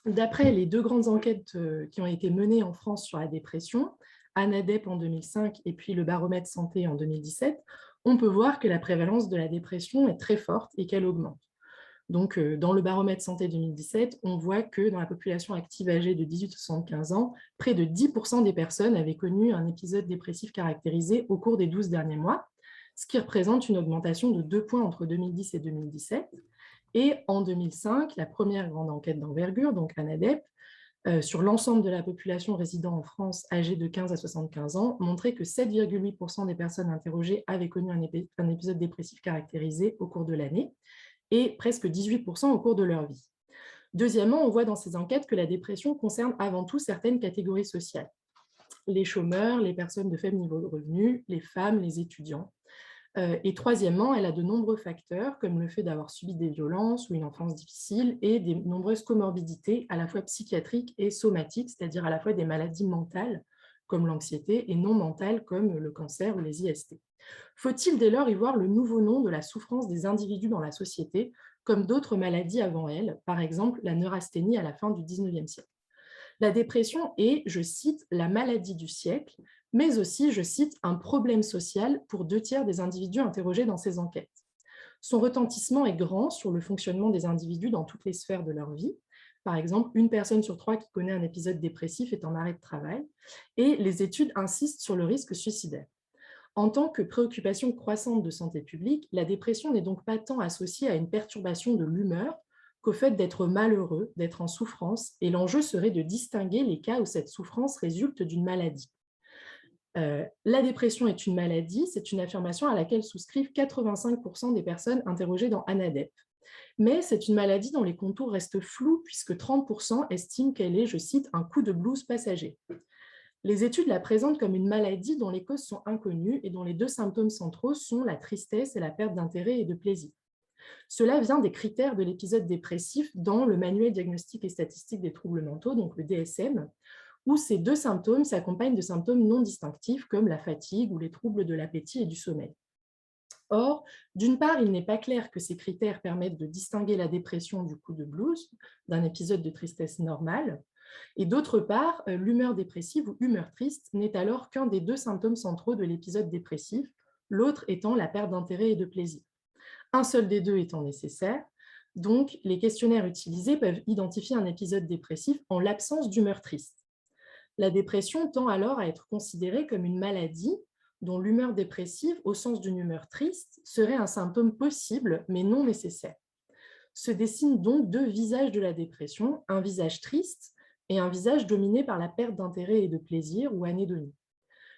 D'après les deux grandes enquêtes qui ont été menées en France sur la dépression, ANADEP en 2005 et puis le baromètre santé en 2017, on peut voir que la prévalence de la dépression est très forte et qu'elle augmente. Donc, dans le baromètre santé 2017, on voit que dans la population active âgée de 18 à 75 ans, près de 10% des personnes avaient connu un épisode dépressif caractérisé au cours des 12 derniers mois, ce qui représente une augmentation de 2 points entre 2010 et 2017. Et en 2005, la première grande enquête d'envergure, donc ANADEP, sur l'ensemble de la population résidant en France âgée de 15 à 75 ans, montrait que 7,8% des personnes interrogées avaient connu un épisode dépressif caractérisé au cours de l'année et presque 18% au cours de leur vie. Deuxièmement, on voit dans ces enquêtes que la dépression concerne avant tout certaines catégories sociales. Les chômeurs, les personnes de faible niveau de revenu, les femmes, les étudiants. Et troisièmement, elle a de nombreux facteurs, comme le fait d'avoir subi des violences ou une enfance difficile, et des nombreuses comorbidités, à la fois psychiatriques et somatiques, c'est-à-dire à la fois des maladies mentales, comme l'anxiété, et non mentales, comme le cancer ou les IST. Faut-il dès lors y voir le nouveau nom de la souffrance des individus dans la société, comme d'autres maladies avant elle, par exemple la neurasthénie à la fin du XIXe siècle? La dépression est, je cite, la maladie du siècle, mais aussi, je cite, un problème social pour 2 tiers des individus interrogés dans ces enquêtes. Son retentissement est grand sur le fonctionnement des individus dans toutes les sphères de leur vie. Par exemple, 1 personne sur 3 qui connaît un épisode dépressif est en arrêt de travail, et les études insistent sur le risque suicidaire. En tant que préoccupation croissante de santé publique, la dépression n'est donc pas tant associée à une perturbation de l'humeur qu'au fait d'être malheureux, d'être en souffrance, et l'enjeu serait de distinguer les cas où cette souffrance résulte d'une maladie. La dépression est une maladie, c'est une affirmation à laquelle souscrivent 85% des personnes interrogées dans ANADEP. Mais c'est une maladie dont les contours restent flous puisque 30% estiment qu'elle est, je cite, un coup de blues passager. Les études la présentent comme une maladie dont les causes sont inconnues et dont les 2 symptômes centraux sont la tristesse et la perte d'intérêt et de plaisir. Cela vient des critères de l'épisode dépressif dans le manuel diagnostique et statistique des troubles mentaux, donc le DSM, où ces 2 symptômes s'accompagnent de symptômes non distinctifs comme la fatigue ou les troubles de l'appétit et du sommeil. Or, d'une part, il n'est pas clair que ces critères permettent de distinguer la dépression du coup de blues, d'un épisode de tristesse normale, et d'autre part, l'humeur dépressive ou humeur triste n'est alors qu'un des 2 symptômes centraux de l'épisode dépressif, l'autre étant la perte d'intérêt et de plaisir. Un seul des deux étant nécessaire, donc les questionnaires utilisés peuvent identifier un épisode dépressif en l'absence d'humeur triste. La dépression tend alors à être considérée comme une maladie dont l'humeur dépressive, au sens d'une humeur triste, serait un symptôme possible mais non nécessaire. Se dessinent donc 2 visages de la dépression, un visage triste et un visage dominé par la perte d'intérêt et de plaisir ou anédonie.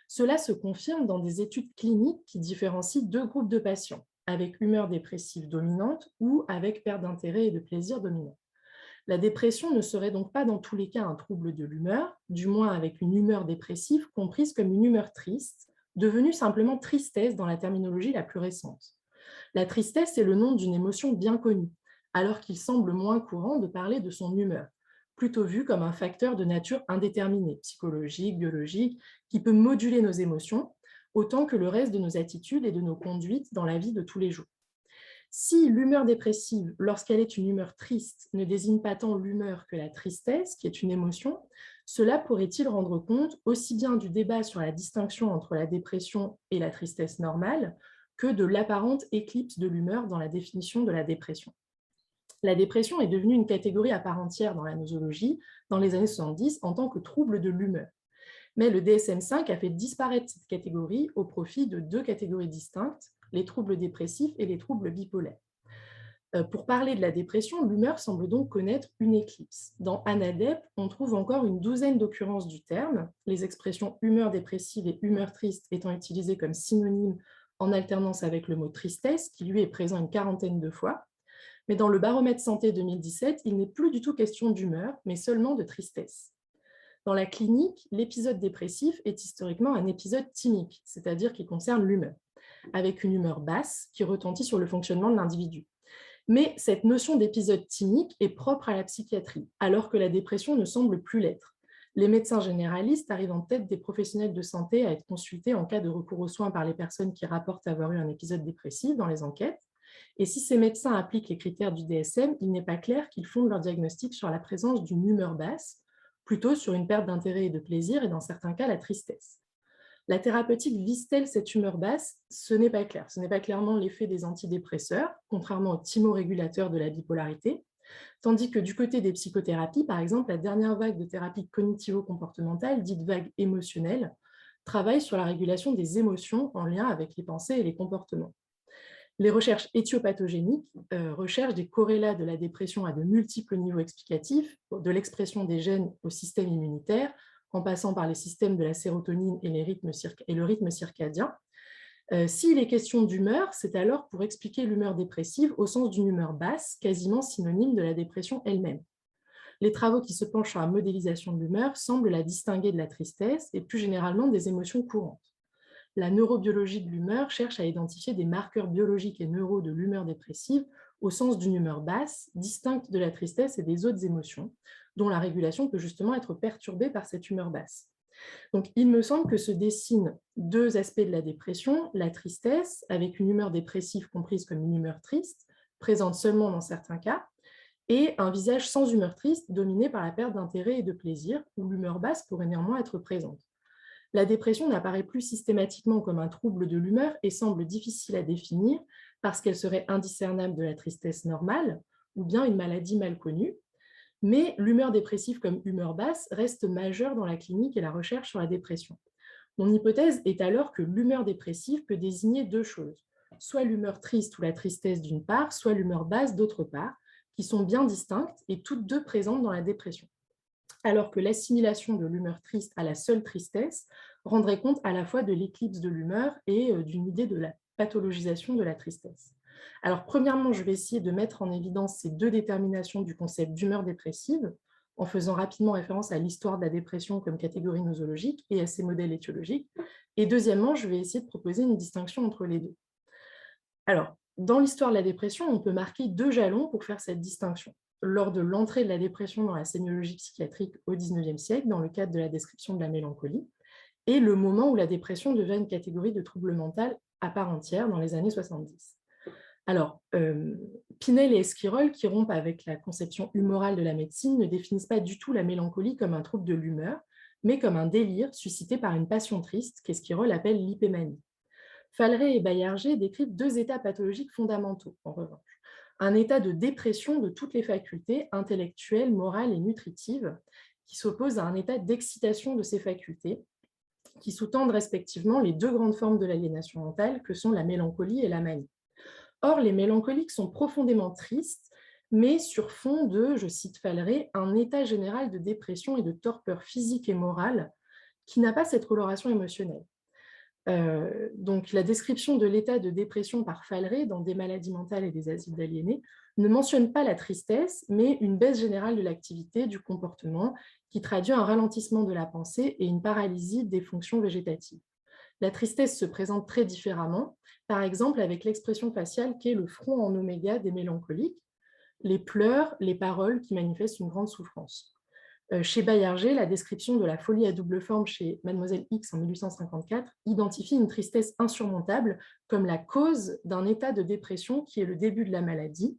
Cela se confirme dans des études cliniques qui différencient 2 groupes de patients, avec humeur dépressive dominante ou avec perte d'intérêt et de plaisir dominant. La dépression ne serait donc pas dans tous les cas un trouble de l'humeur, du moins avec une humeur dépressive comprise comme une humeur triste, devenue simplement tristesse dans la terminologie la plus récente. La tristesse est le nom d'une émotion bien connue, alors qu'il semble moins courant de parler de son humeur, plutôt vu comme un facteur de nature indéterminée, psychologique, biologique, qui peut moduler nos émotions, autant que le reste de nos attitudes et de nos conduites dans la vie de tous les jours. Si l'humeur dépressive, lorsqu'elle est une humeur triste, ne désigne pas tant l'humeur que la tristesse, qui est une émotion, cela pourrait-il rendre compte aussi bien du débat sur la distinction entre la dépression et la tristesse normale que de l'apparente éclipse de l'humeur dans la définition de la dépression. La dépression est devenue une catégorie à part entière dans la nosologie dans les années 70 en tant que trouble de l'humeur. Mais le DSM-5 a fait disparaître cette catégorie au profit de 2 catégories distinctes, les troubles dépressifs et les troubles bipolaires. Pour parler de la dépression, l'humeur semble donc connaître une éclipse. Dans ANADEP, on trouve encore une douzaine d'occurrences du terme, les expressions humeur dépressive et humeur triste étant utilisées comme synonymes en alternance avec le mot tristesse, qui lui est présent une quarantaine de fois. Mais dans le baromètre santé 2017, il n'est plus du tout question d'humeur, mais seulement de tristesse. Dans la clinique, l'épisode dépressif est historiquement un épisode thymique, c'est-à-dire qui concerne l'humeur, avec une humeur basse qui retentit sur le fonctionnement de l'individu. Mais cette notion d'épisode thymique est propre à la psychiatrie, alors que la dépression ne semble plus l'être. Les médecins généralistes arrivent en tête des professionnels de santé à être consultés en cas de recours aux soins par les personnes qui rapportent avoir eu un épisode dépressif dans les enquêtes, Et si ces médecins appliquent les critères du DSM, il n'est pas clair qu'ils fondent leur diagnostic sur la présence d'une humeur basse, plutôt sur une perte d'intérêt et de plaisir, et dans certains cas, la tristesse. La thérapeutique vise-t-elle cette humeur basse? Ce n'est pas clair. Ce n'est pas clairement l'effet des antidépresseurs, contrairement aux thymorégulateurs de la bipolarité, tandis que du côté des psychothérapies, par exemple, la dernière vague de thérapie cognitivo-comportementale, dite vague émotionnelle, travaille sur la régulation des émotions en lien avec les pensées et les comportements. Les recherches éthiopathogéniques recherchent des corrélats de la dépression à de multiples niveaux explicatifs, de l'expression des gènes au système immunitaire, en passant par les systèmes de la sérotonine et le rythme circadien. S'il est question d'humeur, c'est alors pour expliquer l'humeur dépressive au sens d'une humeur basse, quasiment synonyme de la dépression elle-même. Les travaux qui se penchent sur la modélisation de l'humeur semblent la distinguer de la tristesse et plus généralement des émotions courantes. La neurobiologie de l'humeur cherche à identifier des marqueurs biologiques et neuraux de l'humeur dépressive au sens d'une humeur basse, distincte de la tristesse et des autres émotions, dont la régulation peut justement être perturbée par cette humeur basse. Donc, il me semble que se dessinent deux aspects de la dépression, la tristesse, avec une humeur dépressive comprise comme une humeur triste, présente seulement dans certains cas, et un visage sans humeur triste, dominé par la perte d'intérêt et de plaisir, où l'humeur basse pourrait néanmoins être présente. La dépression n'apparaît plus systématiquement comme un trouble de l'humeur et semble difficile à définir parce qu'elle serait indiscernable de la tristesse normale ou bien une maladie mal connue. Mais l'humeur dépressive comme humeur basse reste majeure dans la clinique et la recherche sur la dépression. Mon hypothèse est alors que l'humeur dépressive peut désigner deux choses, soit l'humeur triste ou la tristesse d'une part, soit l'humeur basse d'autre part, qui sont bien distinctes et toutes deux présentes dans la dépression. Alors que l'assimilation de l'humeur triste à la seule tristesse rendrait compte à la fois de l'éclipse de l'humeur et d'une idée de la pathologisation de la tristesse. Alors, premièrement, je vais essayer de mettre en évidence ces deux déterminations du concept d'humeur dépressive, en faisant rapidement référence à l'histoire de la dépression comme catégorie nosologique et à ses modèles étiologiques. Et deuxièmement, je vais essayer de proposer une distinction entre les deux. Alors, dans l'histoire de la dépression, on peut marquer deux jalons pour faire cette distinction. Lors de l'entrée de la dépression dans la sémiologie psychiatrique au XIXe siècle, dans le cadre de la description de la mélancolie, et le moment où la dépression devient une catégorie de trouble mental à part entière dans les années 70. Alors, Pinel et Esquirol, qui rompent avec la conception humorale de la médecine, ne définissent pas du tout la mélancolie comme un trouble de l'humeur, mais comme un délire suscité par une passion triste qu'Esquirol appelle l'hypémanie. Falleret et Baillarger décrivent deux états pathologiques fondamentaux, en revanche. Un état de dépression de toutes les facultés intellectuelles, morales et nutritives, qui s'oppose à un état d'excitation de ces facultés, qui sous-tendent respectivement les deux grandes formes de l'aliénation mentale que sont la mélancolie et la manie. Or, les mélancoliques sont profondément tristes, mais sur fond de, je cite Falleret, un état général de dépression et de torpeur physique et morale qui n'a pas cette coloration émotionnelle. Donc, la description de l'état de dépression par Falleret dans Des maladies mentales et des asiles d'aliénés ne mentionne pas la tristesse, mais une baisse générale de l'activité, du comportement, qui traduit un ralentissement de la pensée et une paralysie des fonctions végétatives. La tristesse se présente très différemment, par exemple avec l'expression faciale qu'est le front en oméga des mélancoliques, les pleurs, les paroles qui manifestent une grande souffrance. Chez Baillarger, la description de la folie à double forme chez Mademoiselle X en 1854 identifie une tristesse insurmontable comme la cause d'un état de dépression qui est le début de la maladie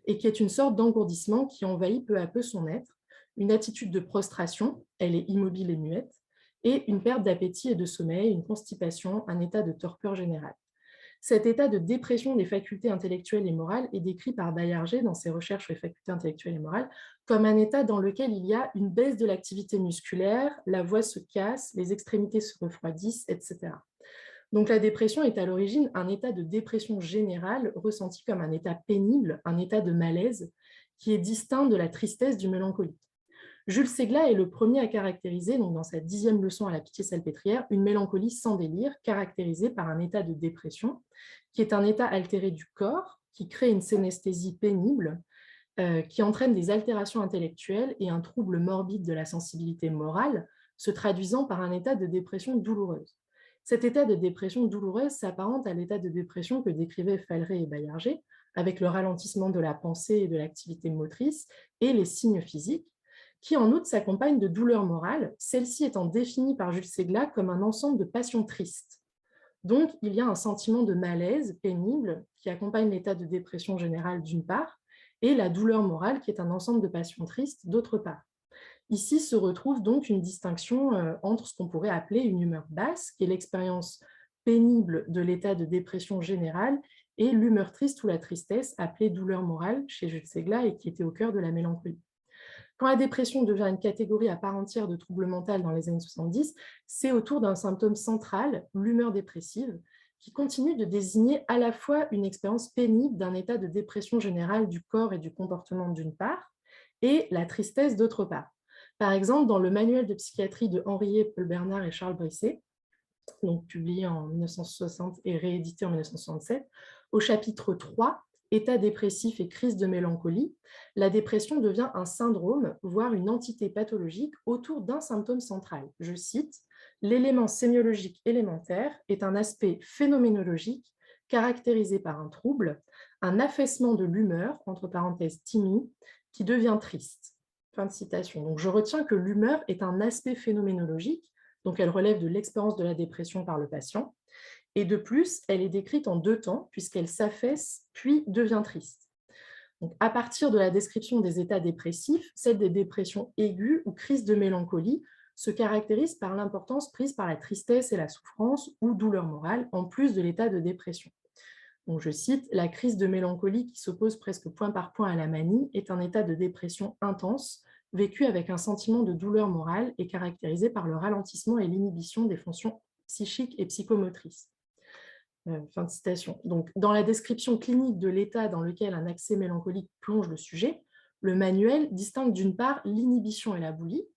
et qui est une sorte d'engourdissement qui envahit peu à peu son être, une attitude de prostration, elle est immobile et muette, et une perte d'appétit et de sommeil, une constipation, un état de torpeur générale. Cet état de dépression des facultés intellectuelles et morales est décrit par Baillarger dans ses recherches sur les facultés intellectuelles et morales comme un état dans lequel il y a une baisse de l'activité musculaire, la voix se casse, les extrémités se refroidissent, etc. Donc la dépression est à l'origine un état de dépression générale ressenti comme un état pénible, un état de malaise qui est distinct de la tristesse du mélancolique. Jules Segla est le premier à caractériser, donc dans sa 10e leçon à la Pitié-Salpêtrière, une mélancolie sans délire, caractérisée par un état de dépression, qui est un état altéré du corps, qui crée une synesthésie pénible, qui entraîne des altérations intellectuelles et un trouble morbide de la sensibilité morale, se traduisant par un état de dépression douloureuse. Cet état de dépression douloureuse s'apparente à l'état de dépression que décrivaient Falleret et Baillarger, avec le ralentissement de la pensée et de l'activité motrice et les signes physiques, qui en outre s'accompagne de douleurs morales, celle-ci étant définie par Jules Segla comme un ensemble de passions tristes. Donc, il y a un sentiment de malaise pénible qui accompagne l'état de dépression générale d'une part, et la douleur morale qui est un ensemble de passions tristes d'autre part. Ici se retrouve donc une distinction entre ce qu'on pourrait appeler une humeur basse, qui est l'expérience pénible de l'état de dépression générale, et l'humeur triste ou la tristesse, appelée douleur morale chez Jules Segla et qui était au cœur de la mélancolie. Quand la dépression devient une catégorie à part entière de troubles mentaux dans les années 70, c'est autour d'un symptôme central, l'humeur dépressive, qui continue de désigner à la fois une expérience pénible d'un état de dépression générale du corps et du comportement d'une part, et la tristesse d'autre part. Par exemple, dans le manuel de psychiatrie de Henriet, Paul Bernard et Charles Brisset, donc publié en 1960 et réédité en 1967, au chapitre 3, État dépressif et crise de mélancolie, la dépression devient un syndrome, voire une entité pathologique autour d'un symptôme central. Je cite, « L'élément sémiologique élémentaire est un aspect phénoménologique caractérisé par un trouble, un affaissement de l'humeur, entre parenthèses timide, qui devient triste. » Fin de citation. Donc je retiens que l'humeur est un aspect phénoménologique, donc elle relève de l'expérience de la dépression par le patient. Et de plus, elle est décrite en deux temps, puisqu'elle s'affaisse puis devient triste. Donc, à partir de la description des états dépressifs, celle des dépressions aiguës ou crises de mélancolie se caractérise par l'importance prise par la tristesse et la souffrance ou douleur morale, en plus de l'état de dépression. Donc, je cite, « La crise de mélancolie qui s'oppose presque point par point à la manie est un état de dépression intense, vécu avec un sentiment de douleur morale et caractérisé par le ralentissement et l'inhibition des fonctions psychiques et psychomotrices. » Fin de citation. Donc, dans la description clinique de l'état dans lequel un accès mélancolique plonge le sujet, le manuel distingue d'une part l'inhibition et la boulie,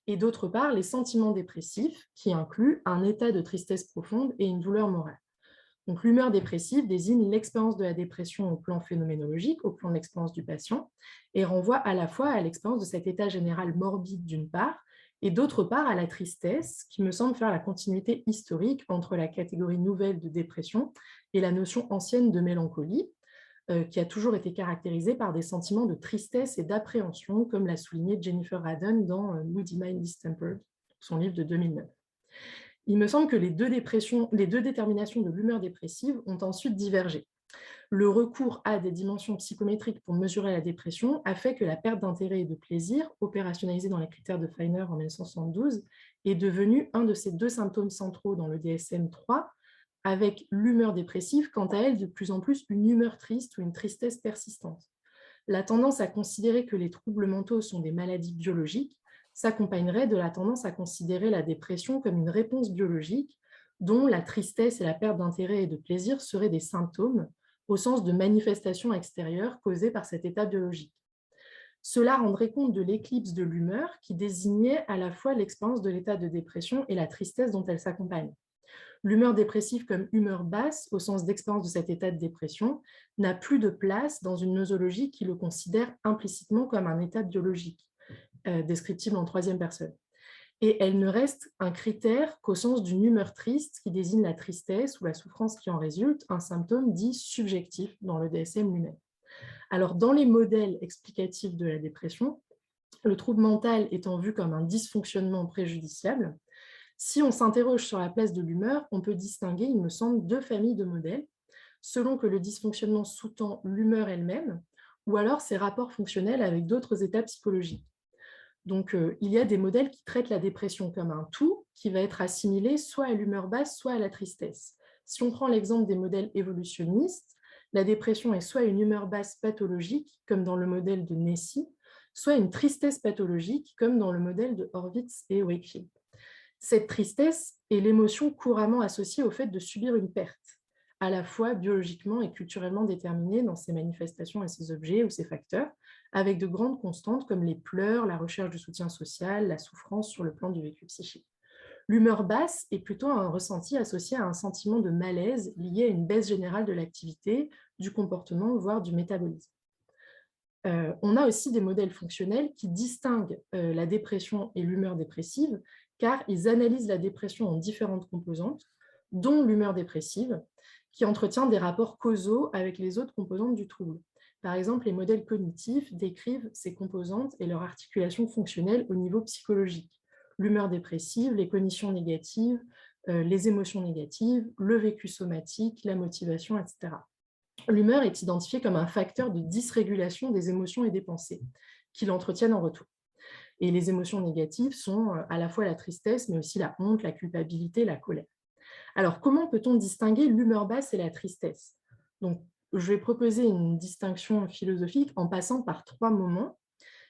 et d'autre part les sentiments dépressifs, qui incluent un état de tristesse profonde et une douleur morale. Donc, l'humeur dépressive désigne l'expérience de la dépression au plan phénoménologique, au plan de l'expérience du patient, et renvoie à la fois à l'expérience de cet état général morbide d'une part, et d'autre part à la tristesse, qui me semble faire la continuité historique entre la catégorie nouvelle de dépression et la notion ancienne de mélancolie, qui a toujours été caractérisée par des sentiments de tristesse et d'appréhension, comme l'a souligné Jennifer Radden dans Moody Mind Distempered, son livre de 2009. Il me semble que les deux déterminations de l'humeur dépressive ont ensuite divergé. Le recours à des dimensions psychométriques pour mesurer la dépression a fait que la perte d'intérêt et de plaisir, opérationnalisée dans les critères de Feiner en 1972, est devenue un de ces deux symptômes centraux dans le DSM-3, avec l'humeur dépressive, quant à elle, de plus en plus une humeur triste ou une tristesse persistante. La tendance à considérer que les troubles mentaux sont des maladies biologiques s'accompagnerait de la tendance à considérer la dépression comme une réponse biologique dont la tristesse et la perte d'intérêt et de plaisir seraient des symptômes au sens de manifestations extérieures causées par cet état biologique. Cela rendrait compte de l'éclipse de l'humeur qui désignait à la fois l'expérience de l'état de dépression et la tristesse dont elle s'accompagne. L'humeur dépressive comme humeur basse, au sens d'expérience de cet état de dépression, n'a plus de place dans une nosologie qui le considère implicitement comme un état biologique, descriptible en troisième personne. Et elle ne reste un critère qu'au sens d'une humeur triste qui désigne la tristesse ou la souffrance qui en résulte, un symptôme dit subjectif dans le DSM lui-même. Alors, dans les modèles explicatifs de la dépression, le trouble mental étant vu comme un dysfonctionnement préjudiciable, si on s'interroge sur la place de l'humeur, on peut distinguer, il me semble, deux familles de modèles, selon que le dysfonctionnement sous-tend l'humeur elle-même, ou alors ses rapports fonctionnels avec d'autres états psychologiques. Donc, il y a des modèles qui traitent la dépression comme un tout, qui va être assimilé soit à l'humeur basse, soit à la tristesse. Si on prend l'exemple des modèles évolutionnistes, la dépression est soit une humeur basse pathologique, comme dans le modèle de Nessy, soit une tristesse pathologique, comme dans le modèle de Horvitz et Wakefield. Cette tristesse est l'émotion couramment associée au fait de subir une perte, à la fois biologiquement et culturellement déterminée dans ses manifestations et ses objets ou ses facteurs, avec de grandes constantes comme les pleurs, la recherche de soutien social, la souffrance sur le plan du vécu psychique. L'humeur basse est plutôt un ressenti associé à un sentiment de malaise lié à une baisse générale de l'activité, du comportement, voire du métabolisme. On a aussi des modèles fonctionnels qui distinguent la dépression et l'humeur dépressive, car ils analysent la dépression en différentes composantes, dont l'humeur dépressive, qui entretient des rapports causaux avec les autres composantes du trouble. Par exemple, les modèles cognitifs décrivent ces composantes et leur articulation fonctionnelle au niveau psychologique. L'humeur dépressive, les cognitions négatives, les émotions négatives, le vécu somatique, la motivation, etc. L'humeur est identifiée comme un facteur de dysrégulation des émotions et des pensées, qui l'entretiennent en retour. Et les émotions négatives sont à la fois la tristesse, mais aussi la honte, la culpabilité, la colère. Alors, comment peut-on distinguer l'humeur basse et la tristesse? Donc, je vais proposer une distinction philosophique en passant par 3 moments.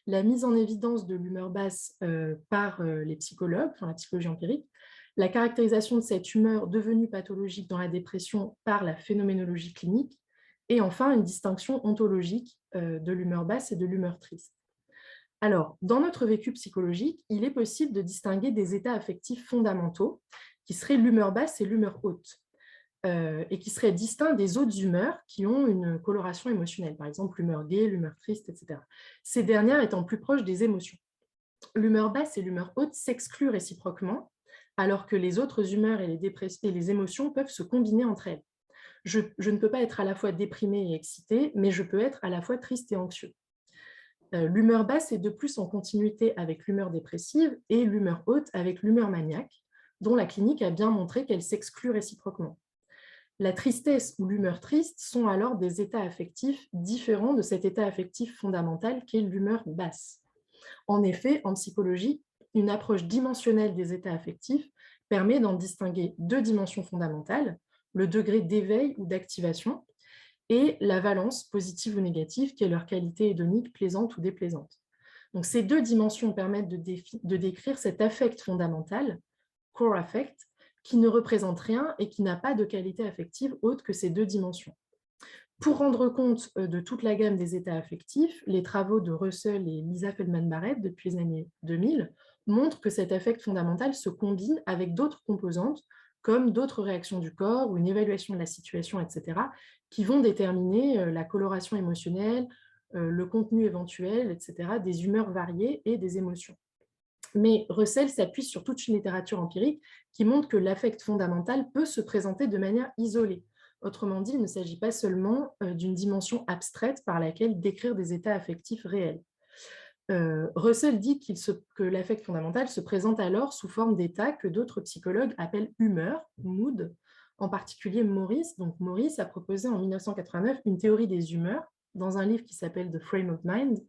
La mise en évidence de l'humeur basse par les psychologues, enfin la psychologie empirique, la caractérisation de cette humeur devenue pathologique dans la dépression par la phénoménologie clinique, et enfin une distinction ontologique de l'humeur basse et de l'humeur triste. Alors, dans notre vécu psychologique, il est possible de distinguer des états affectifs fondamentaux, qui seraient l'humeur basse et l'humeur haute, et qui seraient distincts des autres humeurs qui ont une coloration émotionnelle, par exemple l'humeur gaie, l'humeur triste, etc. Ces dernières étant plus proches des émotions. L'humeur basse et l'humeur haute s'excluent réciproquement, alors que les autres humeurs et les émotions peuvent se combiner entre elles. Je ne peux pas être à la fois déprimé et excité, mais je peux être à la fois triste et anxieux. L'humeur basse est de plus en continuité avec l'humeur dépressive et l'humeur haute avec l'humeur maniaque, dont la clinique a bien montré qu'elles s'excluent réciproquement. La tristesse ou l'humeur triste sont alors des états affectifs différents de cet état affectif fondamental qu'est l'humeur basse. En effet, en psychologie, une approche dimensionnelle des états affectifs permet d'en distinguer 2 dimensions fondamentales, le degré d'éveil ou d'activation, et la valence, positive ou négative, qui est leur qualité hédonique, plaisante ou déplaisante. Donc, ces 2 dimensions permettent de décrire cet affect fondamental, core affect, qui ne représente rien et qui n'a pas de qualité affective autre que ces 2 dimensions. Pour rendre compte de toute la gamme des états affectifs, les travaux de Russell et Lisa Feldman-Barrett depuis les années 2000 montrent que cet affect fondamental se combine avec d'autres composantes, comme d'autres réactions du corps ou une évaluation de la situation, etc., qui vont déterminer la coloration émotionnelle, le contenu éventuel, etc., des humeurs variées et des émotions. Mais Russell s'appuie sur toute une littérature empirique qui montre que l'affect fondamental peut se présenter de manière isolée. Autrement dit, il ne s'agit pas seulement d'une dimension abstraite par laquelle décrire des états affectifs réels. Russell dit que l'affect fondamental se présente alors sous forme d'états que d'autres psychologues appellent humeur, mood, en particulier Morris. Donc Morris a proposé en 1989 une théorie des humeurs dans un livre qui s'appelle The Frame of Mind,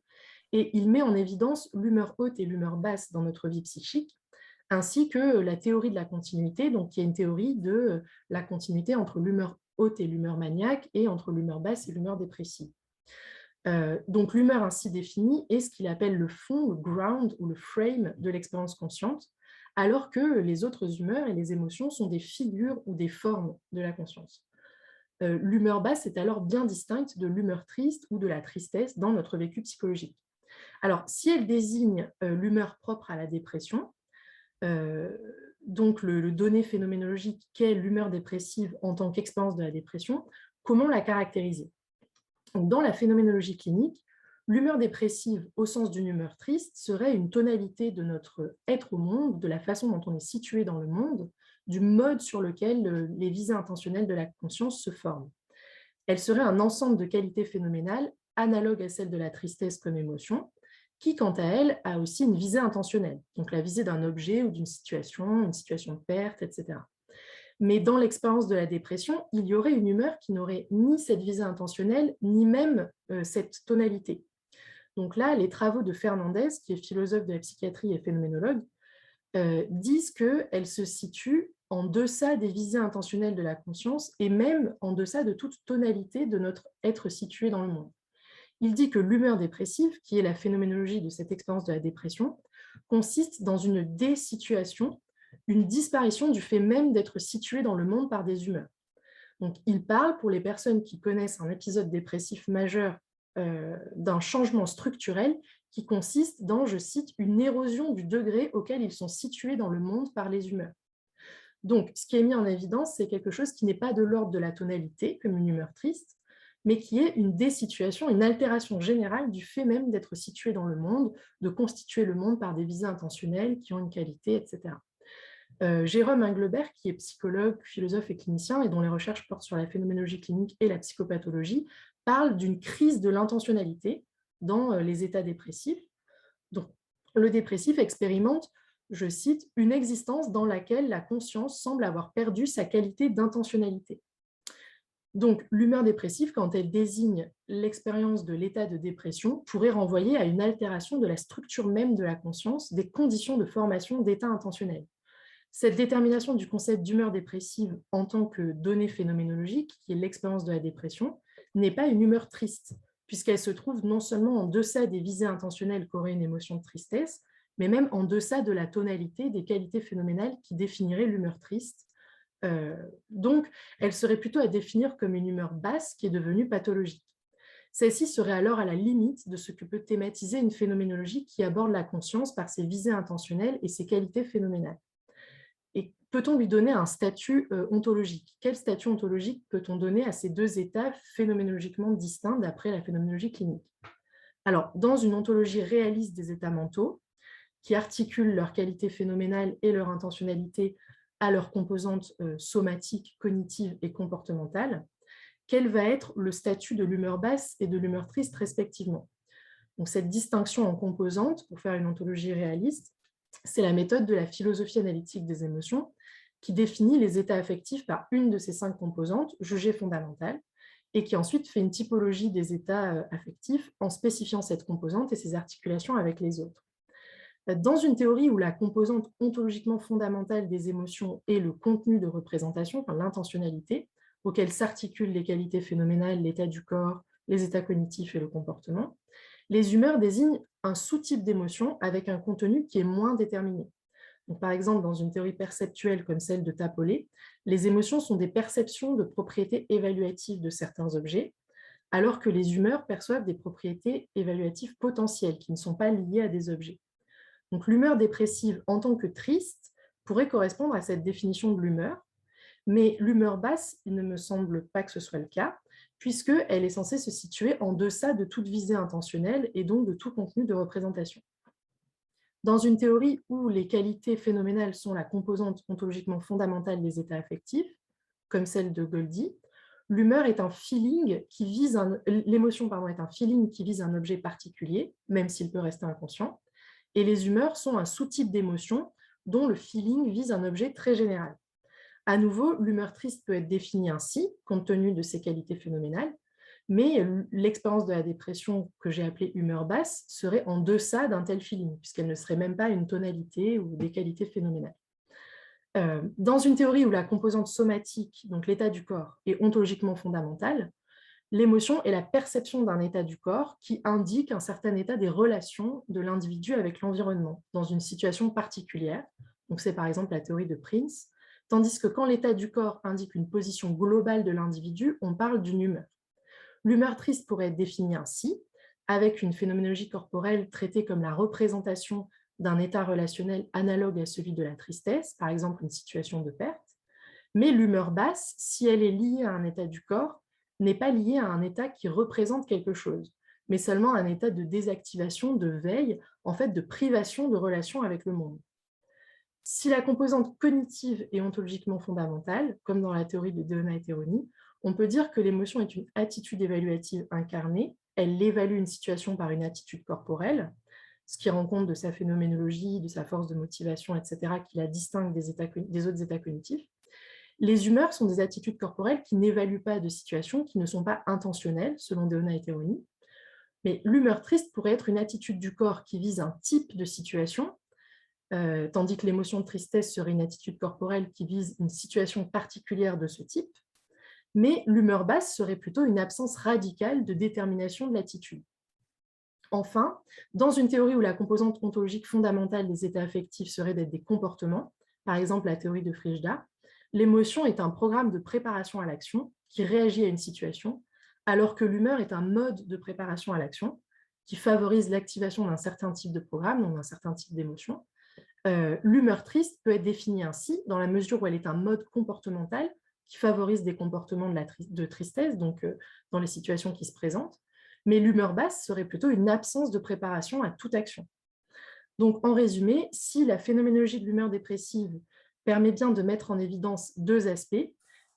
et il met en évidence l'humeur haute et l'humeur basse dans notre vie psychique, ainsi que la théorie de la continuité, donc qui est une théorie de la continuité entre l'humeur haute et l'humeur maniaque, et entre l'humeur basse et l'humeur dépressive. Donc l'humeur ainsi définie est ce qu'il appelle le fond, le ground ou le frame de l'expérience consciente, alors que les autres humeurs et les émotions sont des figures ou des formes de la conscience. L'humeur basse est alors bien distincte de l'humeur triste ou de la tristesse dans notre vécu psychologique. Alors, si elle désigne l'humeur propre à la dépression, donc le donné phénoménologique qu'est l'humeur dépressive en tant qu'expérience de la dépression, comment la caractériser? Donc, dans la phénoménologie clinique, l'humeur dépressive au sens d'une humeur triste serait une tonalité de notre être au monde, de la façon dont on est situé dans le monde, du mode sur lequel les visées intentionnelles de la conscience se forment. Elle serait un ensemble de qualités phénoménales analogues à celle de la tristesse comme émotion, qui, quant à elle, a aussi une visée intentionnelle, donc la visée d'un objet ou d'une situation, une situation de perte, etc. Mais dans l'expérience de la dépression, il y aurait une humeur qui n'aurait ni cette visée intentionnelle, ni même cette tonalité. Donc là, les travaux de Fernandez, qui est philosophe de la psychiatrie et phénoménologue, disent qu'elle se situe en deçà des visées intentionnelles de la conscience et même en deçà de toute tonalité de notre être situé dans le monde. Il dit que l'humeur dépressive, qui est la phénoménologie de cette expérience de la dépression, consiste dans une désituation, une disparition du fait même d'être situé dans le monde par des humeurs. Donc, il parle, pour les personnes qui connaissent un épisode dépressif majeur, d'un changement structurel qui consiste dans, je cite, une érosion du degré auquel ils sont situés dans le monde par les humeurs. Donc, ce qui est mis en évidence, c'est quelque chose qui n'est pas de l'ordre de la tonalité, comme une humeur triste, mais qui est une désituation, une altération générale du fait même d'être situé dans le monde, de constituer le monde par des visées intentionnelles qui ont une qualité, etc. Jérôme Englebert, qui est psychologue, philosophe et clinicien, et dont les recherches portent sur la phénoménologie clinique et la psychopathologie, parle d'une crise de l'intentionnalité dans les états dépressifs. Donc, le dépressif expérimente, je cite, « une existence dans laquelle la conscience semble avoir perdu sa qualité d'intentionnalité ». Donc, l'humeur dépressive, quand elle désigne l'expérience de l'état de dépression, pourrait renvoyer à une altération de la structure même de la conscience, des conditions de formation d'état intentionnel. Cette détermination du concept d'humeur dépressive en tant que donnée phénoménologique, qui est l'expérience de la dépression, n'est pas une humeur triste, puisqu'elle se trouve non seulement en deçà des visées intentionnelles qu'aurait une émotion de tristesse, mais même en deçà de la tonalité des qualités phénoménales qui définiraient l'humeur triste. Donc, elle serait plutôt à définir comme une humeur basse qui est devenue pathologique. Celle-ci serait alors à la limite de ce que peut thématiser une phénoménologie qui aborde la conscience par ses visées intentionnelles et ses qualités phénoménales. Et peut-on lui donner un statut ontologique? Quel statut ontologique peut-on donner à ces deux états phénoménologiquement distincts d'après la phénoménologie clinique? Alors, dans une ontologie réaliste des états mentaux, qui articulent leur qualité phénoménale et leur intentionnalité à leurs composantes somatiques, cognitives et comportementales, quel va être le statut de l'humeur basse et de l'humeur triste respectivement? Donc, cette distinction en composantes, pour faire une ontologie réaliste, c'est la méthode de la philosophie analytique des émotions qui définit les états affectifs par une de ces 5 composantes jugées fondamentales et qui ensuite fait une typologie des états affectifs en spécifiant cette composante et ses articulations avec les autres. Dans une théorie où la composante ontologiquement fondamentale des émotions est le contenu de représentation, enfin, l'intentionnalité, auquel s'articulent les qualités phénoménales, l'état du corps, les états cognitifs et le comportement, les humeurs désignent un sous-type d'émotion avec un contenu qui est moins déterminé. Donc, par exemple, dans une théorie perceptuelle comme celle de Tappolé, les émotions sont des perceptions de propriétés évaluatives de certains objets, alors que les humeurs perçoivent des propriétés évaluatives potentielles qui ne sont pas liées à des objets. Donc, l'humeur dépressive en tant que triste pourrait correspondre à cette définition de l'humeur, mais l'humeur basse, il ne me semble pas que ce soit le cas, puisqu'elle est censée se situer en deçà de toute visée intentionnelle et donc de tout contenu de représentation. Dans une théorie où les qualités phénoménales sont la composante ontologiquement fondamentale des états affectifs, comme celle de Goldie, l'humeur est un feeling qui vise l'émotion est un feeling qui vise un objet particulier, même s'il peut rester inconscient, et les humeurs sont un sous-type d'émotion dont le feeling vise un objet très général. À nouveau, l'humeur triste peut être définie ainsi, compte tenu de ses qualités phénoménales, mais l'expérience de la dépression que j'ai appelée humeur basse serait en deçà d'un tel feeling, puisqu'elle ne serait même pas une tonalité ou des qualités phénoménales. Dans une théorie où la composante somatique, donc l'état du corps, est ontologiquement fondamentale, l'émotion est la perception d'un état du corps qui indique un certain état des relations de l'individu avec l'environnement dans une situation particulière. Donc, c'est par exemple la théorie de Prince, tandis que quand l'état du corps indique une position globale de l'individu, on parle d'une humeur. L'humeur triste pourrait être définie ainsi, avec une phénoménologie corporelle traitée comme la représentation d'un état relationnel analogue à celui de la tristesse, par exemple une situation de perte. Mais l'humeur basse, si elle est liée à un état du corps, n'est pas liée à un état qui représente quelque chose, mais seulement un état de désactivation, de veille, en fait de privation de relation avec le monde. Si la composante cognitive est ontologiquement fondamentale, comme dans la théorie de Deona et Teroni, on peut dire que l'émotion est une attitude évaluative incarnée, elle évalue une situation par une attitude corporelle, ce qui rend compte de sa phénoménologie, de sa force de motivation, etc., qui la distingue des autres états cognitifs. Les humeurs sont des attitudes corporelles qui n'évaluent pas de situations, qui ne sont pas intentionnelles, selon Deona et Teroni. Mais l'humeur triste pourrait être une attitude du corps qui vise un type de situation, tandis que l'émotion de tristesse serait une attitude corporelle qui vise une situation particulière de ce type. Mais l'humeur basse serait plutôt une absence radicale de détermination de l'attitude. Enfin, dans une théorie où la composante ontologique fondamentale des états affectifs serait d'être des comportements, par exemple la théorie de Frijda, l'émotion est un programme de préparation à l'action qui réagit à une situation, alors que l'humeur est un mode de préparation à l'action qui favorise l'activation d'un certain type de programme, donc d'un certain type d'émotion. L'humeur triste peut être définie ainsi, dans la mesure où elle est un mode comportemental qui favorise des comportements de tristesse, donc dans les situations qui se présentent, mais l'humeur basse serait plutôt une absence de préparation à toute action. Donc, en résumé, si la phénoménologie de l'humeur dépressive permet bien de mettre en évidence deux aspects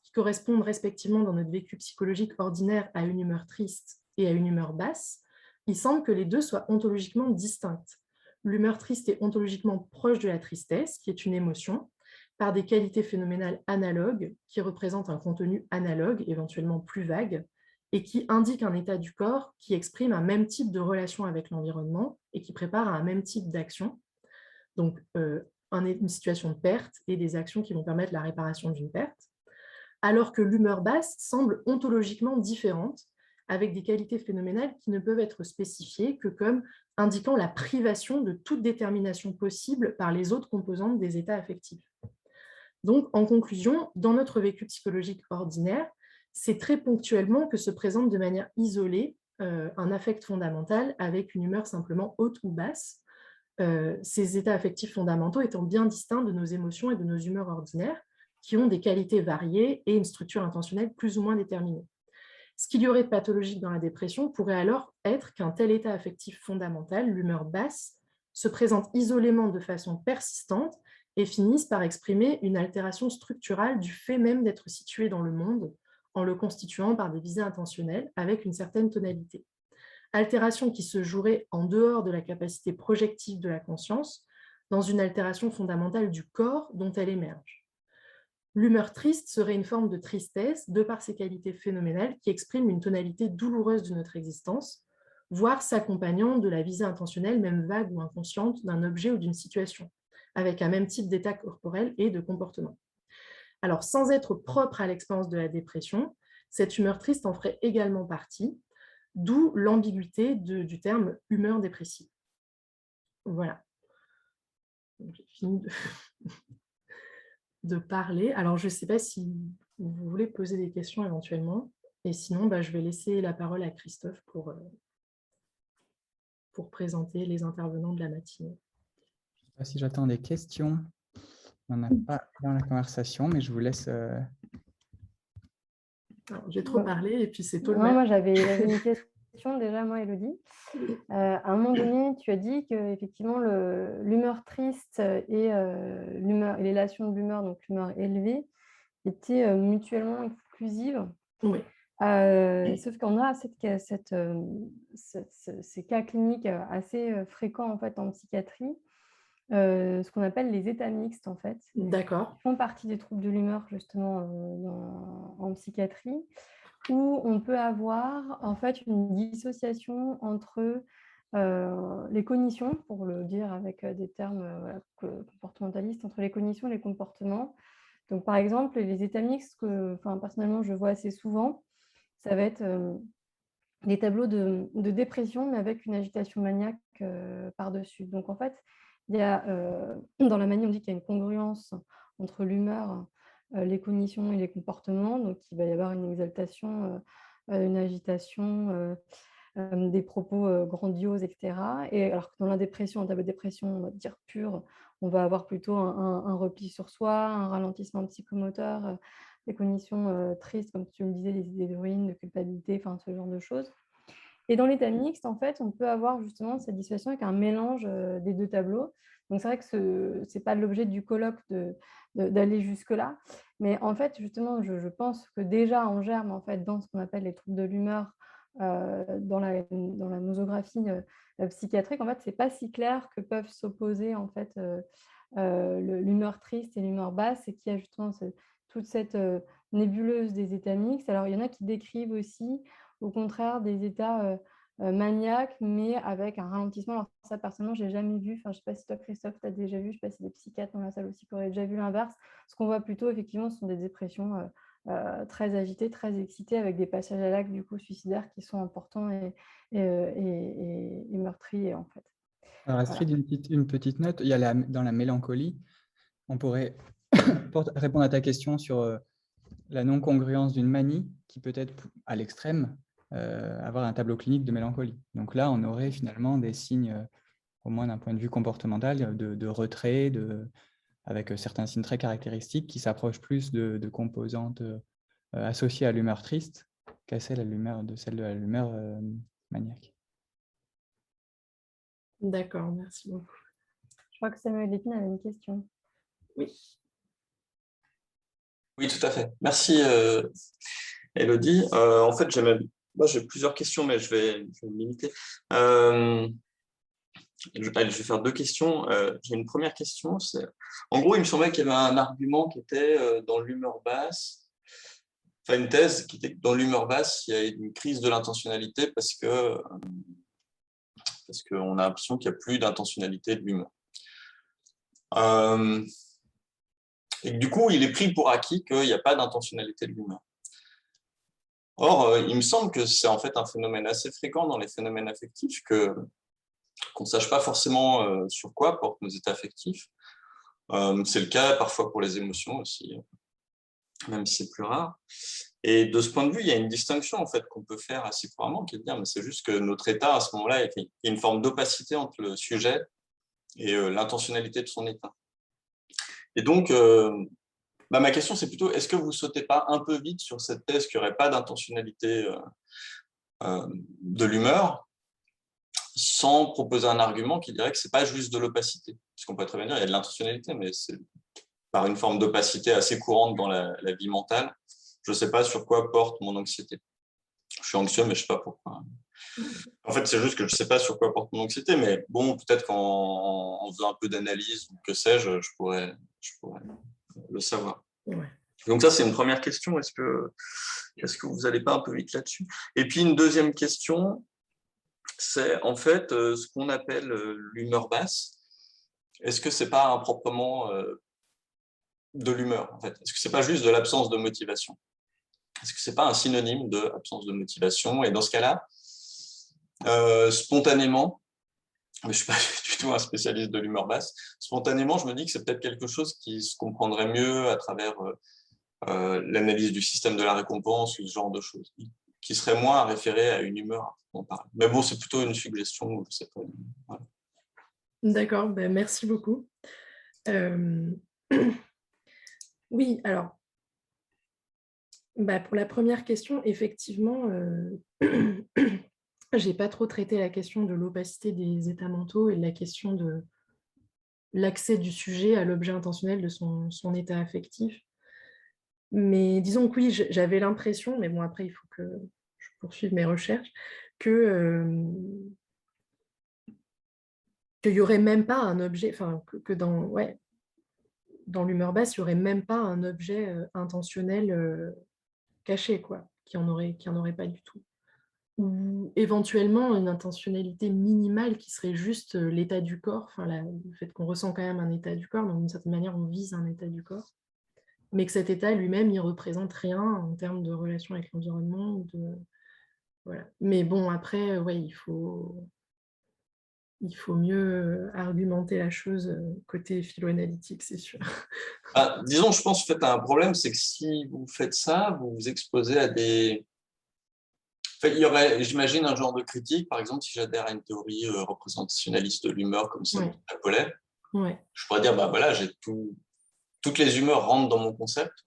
qui correspondent respectivement dans notre vécu psychologique ordinaire à une humeur triste et à une humeur basse, il semble que les deux soient ontologiquement distinctes. L'humeur triste est ontologiquement proche de la tristesse, qui est une émotion, par des qualités phénoménales analogues, qui représentent un contenu analogue, éventuellement plus vague, et qui indiquent un état du corps qui exprime un même type de relation avec l'environnement et qui prépare à un même type d'action. Donc, une situation de perte et des actions qui vont permettre la réparation d'une perte, alors que l'humeur basse semble ontologiquement différente, avec des qualités phénoménales qui ne peuvent être spécifiées que comme indiquant la privation de toute détermination possible par les autres composantes des états affectifs. Donc, en conclusion, dans notre vécu psychologique ordinaire, c'est très ponctuellement que se présente de manière isolée un affect fondamental avec une humeur simplement haute ou basse, ces états affectifs fondamentaux étant bien distincts de nos émotions et de nos humeurs ordinaires, qui ont des qualités variées et une structure intentionnelle plus ou moins déterminée. Ce qu'il y aurait de pathologique dans la dépression pourrait alors être qu'un tel état affectif fondamental, l'humeur basse, se présente isolément de façon persistante et finisse par exprimer une altération structurale du fait même d'être situé dans le monde, en le constituant par des visées intentionnelles avec une certaine tonalité. Altération qui se jouerait en dehors de la capacité projective de la conscience, dans une altération fondamentale du corps dont elle émerge. L'humeur triste serait une forme de tristesse, de par ses qualités phénoménales, qui exprime une tonalité douloureuse de notre existence, voire s'accompagnant de la visée intentionnelle, même vague ou inconsciente, d'un objet ou d'une situation, avec un même type d'état corporel et de comportement. Alors, sans être propre à l'expérience de la dépression, cette humeur triste en ferait également partie, d'où l'ambiguïté du terme humeur dépressive. Voilà. J'ai fini de parler. Alors, je ne sais pas si vous voulez poser des questions éventuellement. Et sinon, je vais laisser la parole à Christophe pour présenter les intervenants de la matinée. Je ne sais pas si j'attends des questions. On n'en a pas dans la conversation, mais je vous laisse... J'ai trop parlé et puis c'est tôt le Non, matin. moi, j'avais une question déjà, moi, Élodie. À un moment donné, tu as dit qu'effectivement, l'humeur triste et l'élation de l'humeur, donc l'humeur élevée, étaient mutuellement exclusives. Oui. Sauf qu'on a ces cas cliniques assez fréquents en fait, en psychiatrie, ce qu'on appelle les états mixtes, en fait. D'accord. Qui font partie des troubles de l'humeur, justement, en psychiatrie, où on peut avoir en fait une dissociation entre les cognitions, pour le dire avec des termes comportementalistes, entre les cognitions et les comportements. Donc, par exemple, les états mixtes que personnellement je vois assez souvent, ça va être des tableaux de dépression, mais avec une agitation maniaque par-dessus. Donc, en fait, il y a, dans la manie, on dit qu'il y a une congruence entre l'humeur, les cognitions et les comportements. Donc, il va y avoir une exaltation, une agitation, des propos grandioses, etc. Et alors que dans la dépression, en tableau de dépression, on va dire pure, on va avoir plutôt un repli sur soi, un ralentissement psychomoteur, des cognitions tristes, comme tu me disais, les idées de ruine, de culpabilité, ce genre de choses. Et dans l'état mixte, en fait, on peut avoir justement cette dissociation avec un mélange des deux tableaux. Donc, c'est vrai que ce n'est pas l'objet du colloque d'aller jusque-là. Mais en fait, justement, je pense que déjà en germe, en fait, dans ce qu'on appelle les troubles de l'humeur, dans la nosographie psychiatrique, en fait, ce n'est pas si clair que peuvent s'opposer en fait, l'humeur triste et l'humeur basse, et qu'il y a justement toute cette nébuleuse des états mixtes. Alors, il y en a qui décrivent aussi, au contraire, des états maniaques, mais avec un ralentissement. Alors ça, personnellement, je n'ai jamais vu. Je ne sais pas si toi, Christophe, tu as déjà vu. Je ne sais pas si des psychiatres dans la salle aussi qui auraient déjà vu l'inverse. Ce qu'on voit plutôt, effectivement, ce sont des dépressions très agitées, très excitées, avec des passages à l'acte, du coup, suicidaires qui sont importants et meurtriers, en fait. Alors, Astrid, une petite note. Il y a dans la mélancolie, on pourrait répondre à ta question sur la non-congruence d'une manie qui peut être à l'extrême, avoir un tableau clinique de mélancolie. Donc là, on aurait finalement des signes, au moins d'un point de vue comportemental, de retrait, avec certains signes très caractéristiques qui s'approchent plus de composantes associées à l'humeur triste qu'à celle de la l'humeur maniaque. D'accord, merci beaucoup. Je crois que Samuel Lépine avait une question. Oui. Oui, tout à fait. Merci, Élodie. En fait, j'ai plusieurs questions, mais je vais me limiter. Je vais faire deux questions. J'ai une première question. En gros, il me semblait qu'il y avait un argument qui était dans l'humeur basse, enfin une thèse qui était que dans l'humeur basse, il y a une crise de l'intentionnalité parce qu'on a l'impression qu'il n'y a plus d'intentionnalité de l'humeur. Et du coup, il est pris pour acquis qu'il n'y a pas d'intentionnalité de l'humeur. Or, il me semble que c'est en fait un phénomène assez fréquent dans les phénomènes affectifs qu'on ne sache pas forcément sur quoi portent nos états affectifs. C'est le cas parfois pour les émotions aussi, même si c'est plus rare. Et de ce point de vue, il y a une distinction en fait qu'on peut faire assez couramment, qui est de dire, mais c'est juste que notre état à ce moment-là, il y a une forme d'opacité entre le sujet et l'intentionnalité de son état. Et donc, ma question, c'est plutôt, est-ce que vous ne sautez pas un peu vite sur cette thèse qu'il n'y aurait pas d'intentionnalité de l'humeur, sans proposer un argument qui dirait que ce n'est pas juste de l'opacité? Parce qu'on peut très bien dire qu'il y a de l'intentionnalité, mais c'est par une forme d'opacité assez courante dans la vie mentale. Je ne sais pas sur quoi porte mon anxiété. Je suis anxieux, mais je ne sais pas pourquoi. En fait, c'est juste que je ne sais pas sur quoi porte mon anxiété, mais bon, peut-être qu'en faisant un peu d'analyse, ou que sais-je, je pourrais le savoir. Ouais. Donc ça, c'est une première question. Est-ce que vous n'allez pas un peu vite là-dessus? Et puis une deuxième question, c'est en fait ce qu'on appelle l'humeur basse. Est-ce que ce n'est pas improprement de l'humeur, en fait? Est-ce que ce n'est pas juste de l'absence de motivation? Est-ce que ce n'est pas un synonyme de absence de motivation? Et dans ce cas-là, spontanément, mais je ne suis pas du tout un spécialiste de l'humeur basse, spontanément, je me dis que c'est peut-être quelque chose qui se comprendrait mieux à travers l'analyse du système de la récompense ou ce genre de choses, qui serait moins à référer à une humeur. Mais bon, c'est plutôt une suggestion, je ne sais pas. Voilà. D'accord, ben merci beaucoup. Oui, alors, pour la première question, effectivement, je n'ai pas trop traité la question de l'opacité des états mentaux et de la question de l'accès du sujet à l'objet intentionnel de son état affectif. Mais disons que oui, j'avais l'impression, mais bon, après, il faut que je poursuive mes recherches, qu'il n'y aurait même pas un objet, enfin, que dans l'humeur basse, il n'y aurait même pas un objet intentionnel caché, quoi, qui en aurait pas du tout. Ou éventuellement une intentionnalité minimale qui serait juste l'état du corps, enfin, le fait qu'on ressent quand même un état du corps, donc d'une certaine manière, on vise un état du corps, mais que cet état lui-même, il ne représente rien en termes de relation avec l'environnement. Voilà. Mais bon, après, ouais, il faut mieux argumenter la chose côté philo-analytique, c'est sûr. Disons, je pense que vous faites un problème, c'est que si vous faites ça, vous vous exposez à des... Enfin, il y aurait, j'imagine, un genre de critique, par exemple, si j'adhère à une théorie représentationnaliste de l'humeur, comme celle de Napolet, je pourrais dire, voilà, toutes les humeurs rentrent dans mon concept.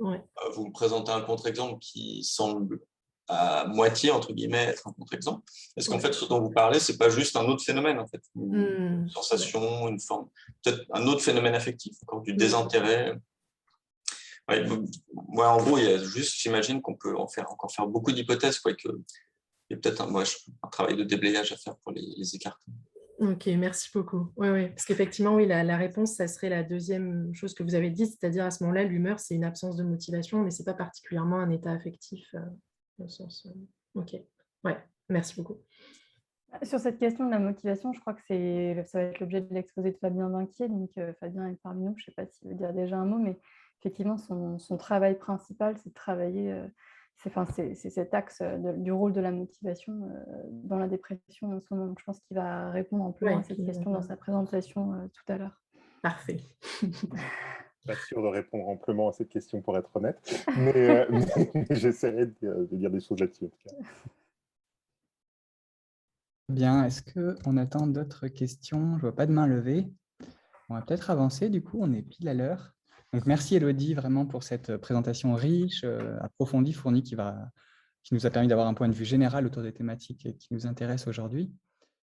Vous me présentez un contre-exemple qui semble à moitié, entre guillemets, être un contre-exemple. Est-ce qu'en fait, ce dont vous parlez, ce n'est pas juste un autre phénomène, en fait, une sensation, une forme, peut-être un autre phénomène affectif, encore du désintérêt. En gros, il y a juste, j'imagine qu'on peut encore faire beaucoup d'hypothèses, quoi, qu'il y a peut-être un travail de déblayage à faire pour les écarter. Ok, merci beaucoup. Ouais. Parce qu'effectivement, oui, la réponse, ça serait la deuxième chose que vous avez dit, c'est-à-dire à ce moment-là, l'humeur, c'est une absence de motivation, mais ce n'est pas particulièrement un état affectif. Au sens, ok, ouais, merci beaucoup. Sur cette question de la motivation, je crois que ça va être l'objet de l'exposé de Fabien Vinquier. Donc, Fabien est parmi nous, je ne sais pas s'il veut dire déjà un mot, mais effectivement, son travail principal, c'est de travailler, c'est cet axe du rôle de la motivation dans la dépression en ce moment. Donc, je pense qu'il va répondre en plus à cette question dans sa présentation tout à l'heure. Parfait. Pas sûr de répondre amplement à cette question, pour être honnête, mais j'essaierai de dire des choses là-dessus, en tout cas. Bien, est-ce qu'on attend d'autres questions? Je ne vois pas de main levée. On va peut-être avancer, du coup, on est pile à l'heure. Donc, merci Élodie vraiment pour cette présentation riche, approfondie, fournie, qui nous a permis d'avoir un point de vue général autour des thématiques qui nous intéressent aujourd'hui.